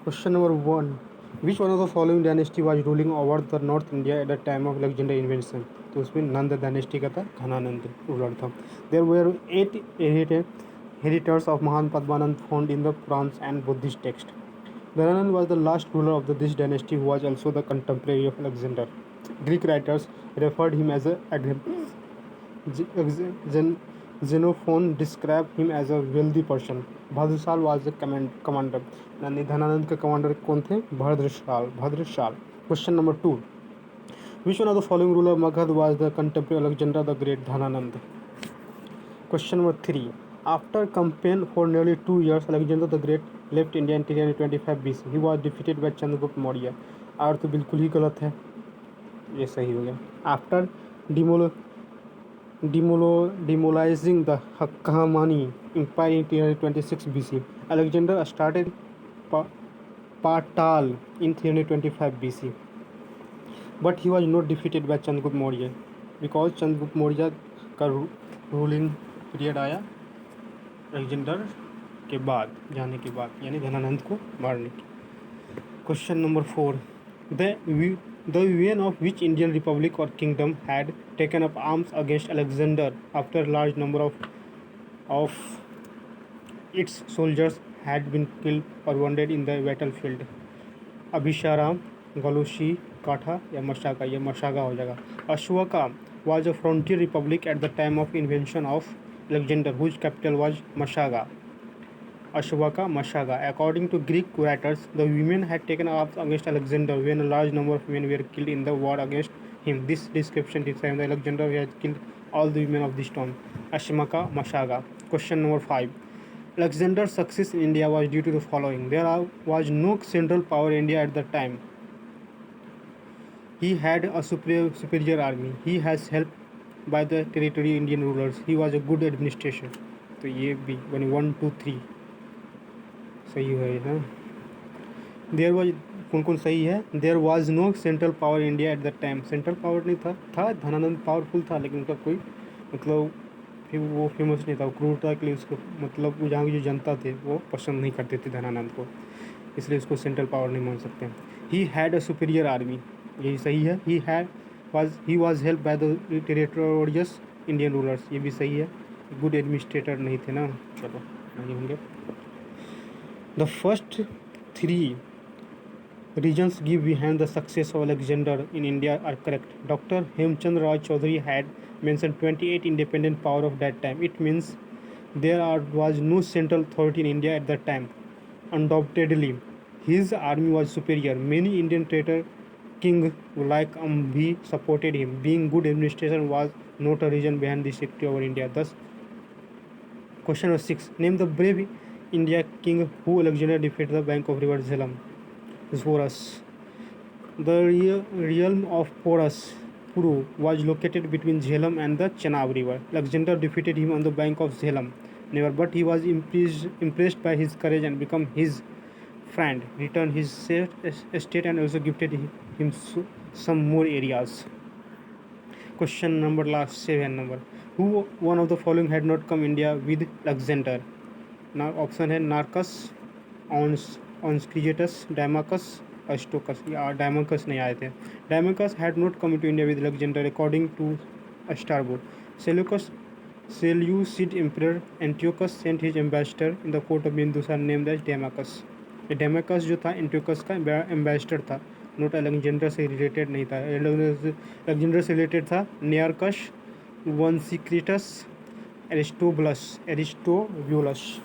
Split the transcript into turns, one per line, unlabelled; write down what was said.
Question number one. Which one of the following dynasty was ruling over the North India at the time of Alexander invention? तो उसमें नंद dynasty का था, Ghananand ruler था. There were 8 heritors of Mahan Padmanand found in the Purans and Buddhist texts. Dhananand was the last ruler of this dynasty who was also the contemporary of Alexander. Greek writers referred him as a Xenophon described him as a wealthy person. Bhadrashal was the commander. यानी धनानंद के commander कौन थे? Bhadrashal. Question number 2. Which one of the following ruler of Magध was the contemporary Alexander the Great? Dhananand. Question number 3. After campaign for nearly 2 years, Alexander the Great left India in 325 BC. He was defeated by Chandragupta Maurya. और तो बिल्कुल ही गलत है, ये सही हो गया. After demolizing the Hakamani Empire in 326 BC, Alexander started Patal in 325 BC. But he was not defeated by Chandragupta Maurya because Chandragupta Maurya का रूलिंग पीरियड आया अलेक्जेंडर के बाद, जाने के बाद, यानी धनानंद को मारने की. Question number 4. The women of which Indian republic or kingdom had taken up arms against Alexander after a large number of its soldiers had been killed or wounded in the battlefield? अभिशाराम, गलुशी, काठा या मशागा? ये मशागा हो जाएगा. Ashoka was a frontier republic at the time of invention of Alexander, whose capital was Massaga. Ashoka, Massaga. According to Greek writers, the women had taken arms against Alexander when a large number of men were killed in the war against him. This description describes that Alexander had killed all the women of this town. Ashmaka, Massaga. Question number 5. Alexander's success in India was due to the following. There was no central power in India at the time. He had a superior army. He has helped by the territory Indian rulers. He was a good administration. तो ये भी 1, 2, 3 सही है ना. There was कौन कौन सही है? There was no central power India at the time. Central power नहीं था धनानंद पावरफुल था, लेकिन उनका कोई मतलब फिर वो फेमस नहीं था. क्रूरता के लिए उसको मतलब जहाँ की जो जनता थे वो पसंद नहीं करते थे धनानंद को, इसलिए उसको सेंट्रल पावर नहीं मान सकते. He had a superior army, यही सही है. He was help by the territorial Indian rulers, ये भी सही है. गुड एडमिनिस्ट्रेटर नहीं थे ना, चलो नहीं होंगे. The first 3 reasons given behind the success of Alexander in India are correct. Dr. Hemchand Raj Chaudhary had mentioned 28 independent power of that time. It means was no central authority in India at that time. Undoubtedly, his army was superior. Many Indian traitor kings like Ambhi supported him. Being good administration was not a reason behind the victory over India. Thus, question number 6. Name the brave India king who Alexander defeated the bank of river Jhelum. Porus. The realm of Porus Puru was located between Jhelum and the Chenab river. Alexander defeated him on the bank of Jhelum. Never, but he was impressed by his courage and became his friend, returned his estate and also gifted him some more areas. Question number 7. Who one of the following had not come India with Alexander? ना option है नार्कस, ऑन्स्क्रिजेटस, डायमाकस, अस्टोकस. या डायमाकस नहीं आए थे. Deimachus had not come to India with Alexander according to Strabo. Seleucid emperor Antiochus sent his ambassador in the court of Bindusara named as Deimachus. Deimachus जो था Antiochus का ambassador था, नोट अलेक्जेंडर से रिलेटेड नहीं था. अलेक्जेंडर से related था नियार्कस, वंसिक्रिटस, एरिस्टोब्यूलस.